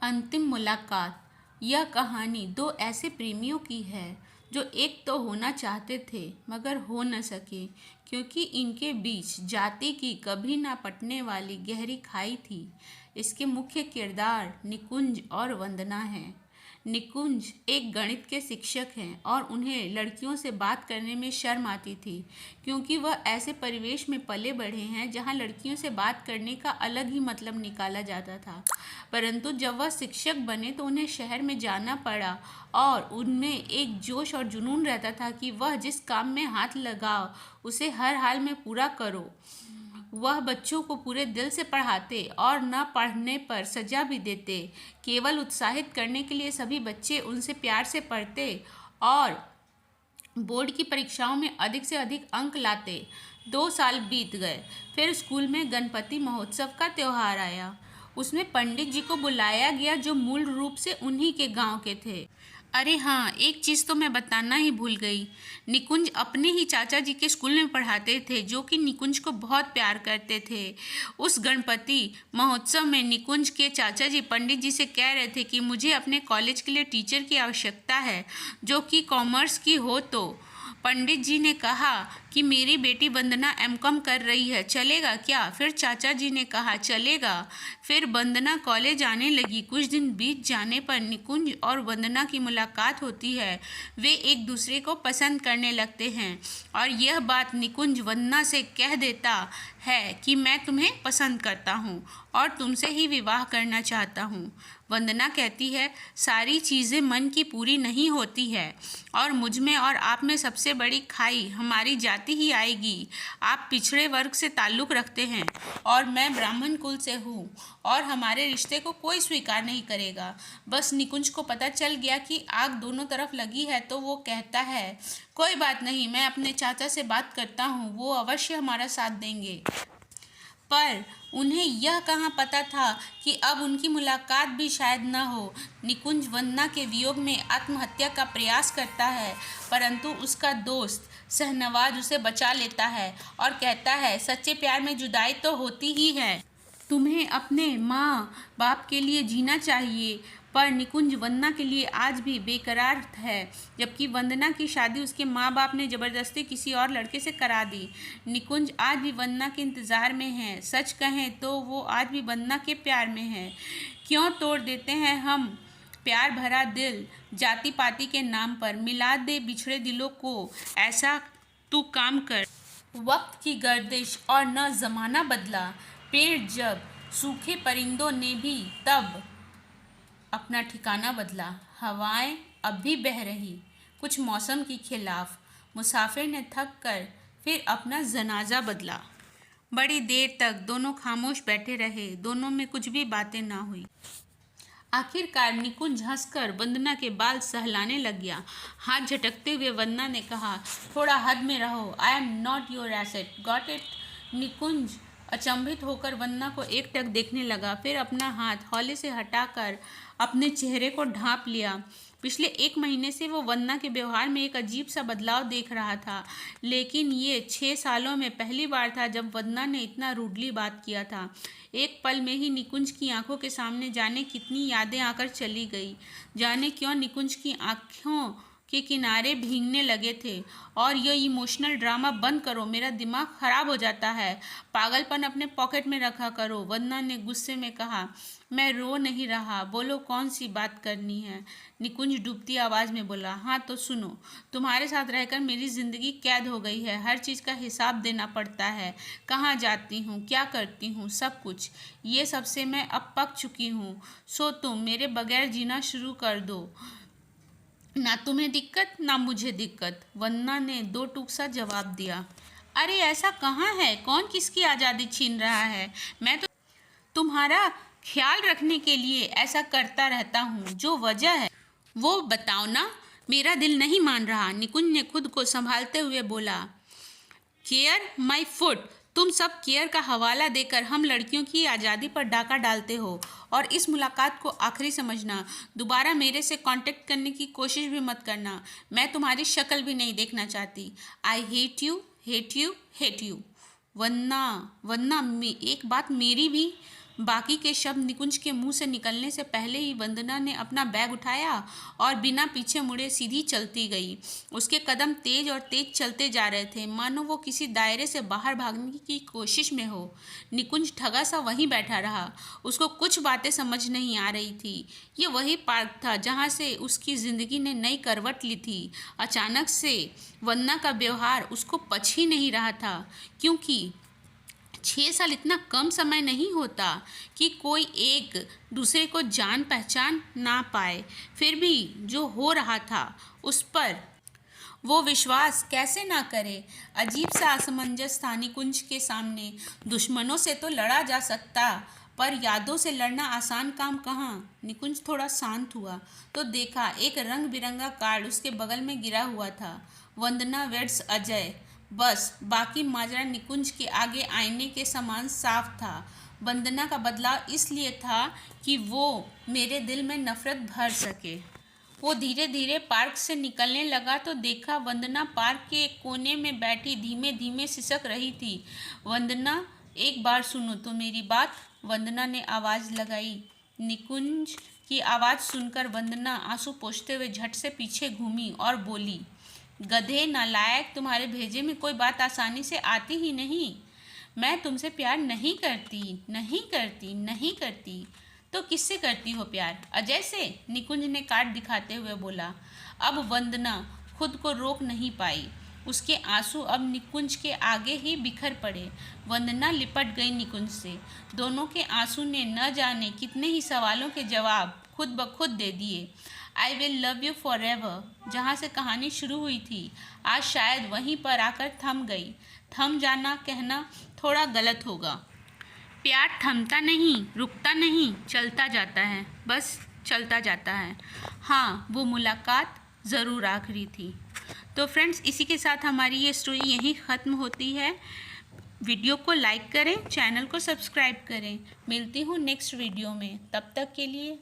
अंतिम मुलाकात। यह कहानी दो ऐसे प्रेमियों की है जो एक तो होना चाहते थे मगर हो न सके, क्योंकि इनके बीच जाति की कभी ना पटने वाली गहरी खाई थी। इसके मुख्य किरदार निकुंज और वंदना हैं। निकुंज एक गणित के शिक्षक हैं और उन्हें लड़कियों से बात करने में शर्म आती थी, क्योंकि वह ऐसे परिवेश में पले बढ़े हैं जहां लड़कियों से बात करने का अलग ही मतलब निकाला जाता था। परंतु जब वह शिक्षक बने तो उन्हें शहर में जाना पड़ा और उनमें एक जोश और जुनून रहता था कि वह जिस काम में हाथ लगाओ उसे हर हाल में पूरा करो। वह बच्चों को पूरे दिल से पढ़ाते और न पढ़ने पर सजा भी देते। केवल उत्साहित करने के लिए सभी बच्चे उनसे प्यार से पढ़ते और बोर्ड की परीक्षाओं में अधिक से अधिक अंक लाते। 2 साल बीत गए। फिर स्कूल में गणपति महोत्सव का त्योहार आया। उसमें पंडित जी को बुलाया गया जो मूल रूप से उन्हीं के गांव के थे। अरे हाँ, एक चीज़ तो मैं बताना ही भूल गई। निकुंज अपने ही चाचा जी के स्कूल में पढ़ाते थे, जो कि निकुंज को बहुत प्यार करते थे। उस गणपति महोत्सव में निकुंज के चाचा जी पंडित जी से कह रहे थे कि मुझे अपने कॉलेज के लिए टीचर की आवश्यकता है, जो कि कॉमर्स की हो। तो पंडित जी ने कहा कि मेरी बेटी वंदना एमकॉम कर रही है, चलेगा क्या? फिर चाचा जी ने कहा चलेगा। फिर वंदना कॉलेज आने लगी। कुछ दिन बीत जाने पर निकुंज और वंदना की मुलाकात होती है। वे एक दूसरे को पसंद करने लगते हैं और यह बात निकुंज वंदना से कह देता है कि मैं तुम्हें पसंद करता हूँ और तुमसे ही विवाह करना चाहता हूँ। वंदना कहती है, सारी चीज़ें मन की पूरी नहीं होती है और मुझ में और आप में सबसे बड़ी खाई हमारी जाति ही आएगी। आप पिछड़े वर्ग से ताल्लुक़ रखते हैं और मैं ब्राह्मण कुल से हूँ और हमारे रिश्ते को कोई स्वीकार नहीं करेगा। बस निकुंज को पता चल गया कि आग दोनों तरफ लगी है, तो वो कहता है, कोई बात नहीं, मैं अपने चाचा से बात करता हूँ, वो अवश्य हमारा साथ देंगे। पर उन्हें यह कहाँ पता था कि अब उनकी मुलाकात भी शायद न हो। निकुंज वंदना के वियोग में आत्महत्या का प्रयास करता है, परंतु उसका दोस्त शहनवाज उसे बचा लेता है और कहता है, सच्चे प्यार में जुदाई तो होती ही है, तुम्हें अपने माँ बाप के लिए जीना चाहिए। पर निकुंज वंदना के लिए आज भी बेकरार है, जबकि वंदना की शादी उसके माँ बाप ने ज़बरदस्ती किसी और लड़के से करा दी। निकुंज आज भी वंदना के इंतज़ार में है। सच कहें तो वो आज भी वंदना के प्यार में है। क्यों तोड़ देते हैं हम प्यार भरा दिल जाति पाति के नाम पर? मिला दे बिछड़े दिलों को, ऐसा तू काम कर। वक्त की गर्दिश और न ज़माना बदला। पेड़ जब सूखे, परिंदों ने भी तब अपना ठिकाना बदला। हवाएं अब भी बह रही, कुछ मौसम के खिलाफ। मुसाफिर ने थक कर फिर अपना जनाजा बदला। बड़ी देर तक दोनों खामोश बैठे रहे। दोनों में कुछ भी बातें ना हुई। आखिरकार निकुंज हंसकर वंदना के बाल सहलाने लग गया। हाथ झटकते हुए वंदना ने कहा, थोड़ा हद में रहो। I am not your asset, got it? Nikunj अचंभित होकर वंदना को एकटक देखने लगा, फिर अपना हाथ हौले से हटाकर अपने चेहरे को ढांप लिया। पिछले 1 महीने से वो वंदना के व्यवहार में एक अजीब सा बदलाव देख रहा था, लेकिन ये 6 सालों में पहली बार था जब वंदना ने इतना रूडली बात किया था। एक पल में ही निकुंज की आंखों के सामने जाने कितनी यादें आकर चली गई। जाने क्यों निकुंज की आंखों के किनारे भीगने लगे थे। और ये इमोशनल ड्रामा बंद करो, मेरा दिमाग खराब हो जाता है। पागलपन अपने पॉकेट में रखा करो। वंदना ने गुस्से में कहा, मैं रो नहीं रहा, बोलो कौन सी बात करनी है? निकुंज डूबती आवाज़ में बोला, हाँ तो सुनो, तुम्हारे साथ रहकर मेरी ज़िंदगी कैद हो गई है। हर चीज़ का हिसाब देना पड़ता है। कहाँ जाती हूँ, क्या करती हूँ, सब कुछ। ये सबसे मैं अब पक चुकी हूँ। सो तुम मेरे बगैर जीना शुरू कर दो। ना तुम्हें दिक्कत ना मुझे दिक्कत। वंदना ने 2 टूक सा जवाब दिया। अरे ऐसा कहाँ है? कौन किसकी आज़ादी छीन रहा है? मैं तो तुम्हारा ख्याल रखने के लिए ऐसा करता रहता हूँ। जो वजह है वो बताओ ना। मेरा दिल नहीं मान रहा। निकुंज ने खुद को संभालते हुए बोला, केयर माई फुट। तुम सब केयर का हवाला देकर हम लड़कियों की आज़ादी पर डाका डालते हो और इस मुलाकात को आखिरी समझना। दोबारा मेरे से कांटेक्ट करने की कोशिश भी मत करना। मैं तुम्हारी शक्ल भी नहीं देखना चाहती। I hate you, hate you, hate you. Wanna wanna एक बात मेरी भी। बाकी के शब्द निकुंज के मुंह से निकलने से पहले ही वंदना ने अपना बैग उठाया और बिना पीछे मुड़े सीधी चलती गई। उसके कदम तेज और तेज चलते जा रहे थे, मानो वो किसी दायरे से बाहर भागने की कोशिश में हो। निकुंज ठगा सा वहीं बैठा रहा। उसको कुछ बातें समझ नहीं आ रही थी। ये वही पार्क था जहाँ से उसकी ज़िंदगी ने नई करवट ली थी। अचानक से वंदना का व्यवहार उसको पच ही नहीं रहा था, क्योंकि 6 साल इतना कम समय नहीं होता कि कोई एक दूसरे को जान पहचान ना पाए। फिर भी जो हो रहा था उस पर वो विश्वास कैसे ना करे। अजीब सा असमंजस था निकुंज के सामने। दुश्मनों से तो लड़ा जा सकता, पर यादों से लड़ना आसान काम कहाँ। निकुंज थोड़ा शांत हुआ तो देखा एक रंग बिरंगा कार्ड उसके बगल में गिरा हुआ था। वंदना वेड्स अजय। बस बाकी माजरा निकुंज के आगे आईने के समान साफ था। वंदना का बदलाव इसलिए था कि वो मेरे दिल में नफरत भर सके। वो धीरे धीरे पार्क से निकलने लगा तो देखा वंदना पार्क के एक कोने में बैठी धीमे धीमे सिसक रही थी। वंदना, एक बार सुनो तो मेरी बात, वंदना ने आवाज़ लगाई। निकुंज की आवाज़ सुनकर वंदना आंसू पोंछते हुए झट से पीछे घूमी और बोली, गधे नालायक, तुम्हारे भेजे में कोई बात आसानी से आती ही नहीं। मैं तुमसे प्यार नहीं करती, नहीं करती, नहीं करती। तो किससे करती हो प्यार? अजय से, निकुंज ने कार्ड दिखाते हुए बोला। अब वंदना खुद को रोक नहीं पाई। उसके आंसू अब निकुंज के आगे ही बिखर पड़े। वंदना लिपट गई निकुंज से। दोनों के आंसू ने न जाने कितने ही सवालों के जवाब खुद ब खुद दे दिए। I will love you for ever, जहाँ से कहानी शुरू हुई थी, आज शायद वहीं पर आकर थम गई। थम जाना कहना थोड़ा गलत होगा। प्यार थमता नहीं, रुकता नहीं, चलता जाता है, बस चलता जाता है। हाँ, वो मुलाकात ज़रूर आखिरी थी। तो फ्रेंड्स, इसी के साथ हमारी ये स्टोरी यहीं ख़त्म होती है। वीडियो को लाइक करें, चैनल को सब्सक्राइब करें। मिलती हूँ नेक्स्ट वीडियो में, तब तक के लिए